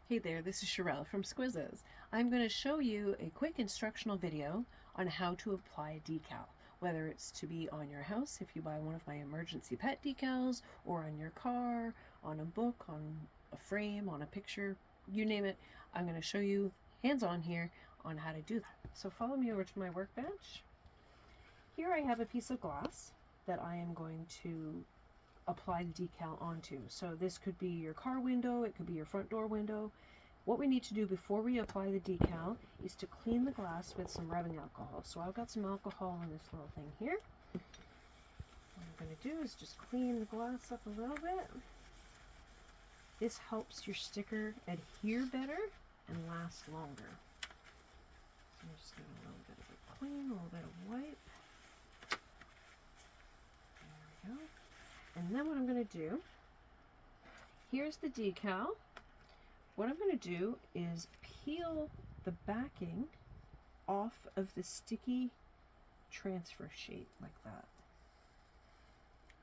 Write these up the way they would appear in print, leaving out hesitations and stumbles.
Hey there, this is Sherelle from Squizzes. I'm going to show you a quick instructional video on how to apply a decal, whether it's to be on your house if you buy one of my emergency pet decals, or on your car, on a book, on a frame, on a picture, you name it. I'm going to show you hands-on here on how to do that. So follow me over to my workbench. Here I have a piece of glass that I am going to apply the decal onto. So this could be your car window, it could be your front door window. What we need to do before we apply the decal is to clean the glass with some rubbing alcohol. So I've got some alcohol in this little thing here. What I'm going to do is just clean the glass up a little bit. This helps your sticker adhere better and last longer. So I'm just giving a little bit of a clean, a little bit of wipe. There we go. And then what I'm going to do, here's the decal. What I'm going to do is peel the backing off of the sticky transfer sheet like that.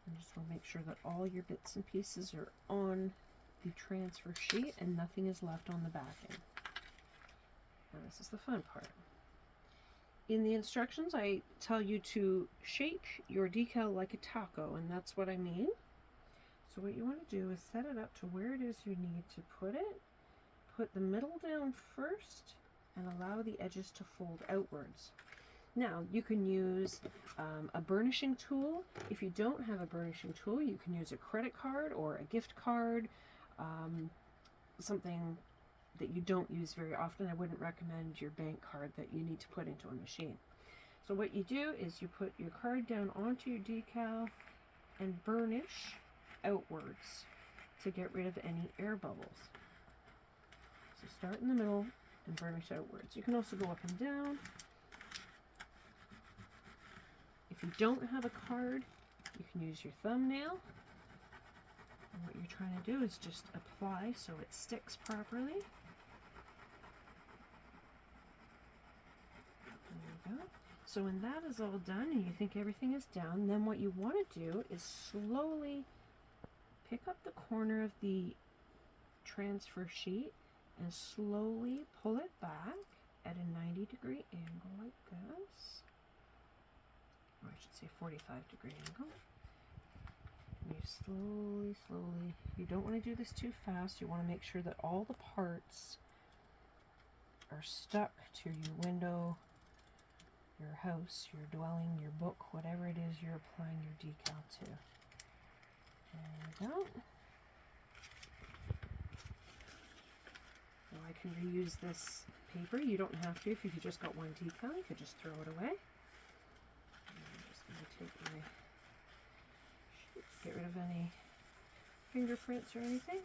I just want to make sure that all your bits and pieces are on the transfer sheet and nothing is left on the backing. Now this is the fun part. In the instructions, I tell you to shake your decal like a taco, and that's what I mean. So what you want to do is set it up to where it is you need to put it. Put the middle down first and allow the edges to fold outwards. Now, you can use a burnishing tool. If you don't have a burnishing tool, you can use a credit card or a gift card, something that you don't use very often. I wouldn't recommend your bank card that you need to put into a machine. So what you do is you put your card down onto your decal and burnish outwards to get rid of any air bubbles. So start in the middle and burnish outwards. You can also go up and down. If you don't have a card, you can use your thumbnail. And what you're trying to do is just apply so it sticks properly. There we go. So when that is all done and you think everything is down, then what you want to do is slowly pick up the corner of the transfer sheet and slowly pull it back at a 90-degree angle like this. Or I should say 45-degree angle. And you slowly, you don't want to do this too fast. You want to make sure that all the parts are stuck to your window, your house, your dwelling, your book, whatever it is you're applying your decal to. There we go. Now I can reuse this paper. You don't have to if you just got one decal. You could just throw it away. I'm just going to take my sheet, get rid of any fingerprints or anything.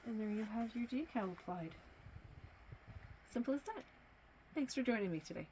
And there you have your decal applied. Simple as that. Thanks for joining me today.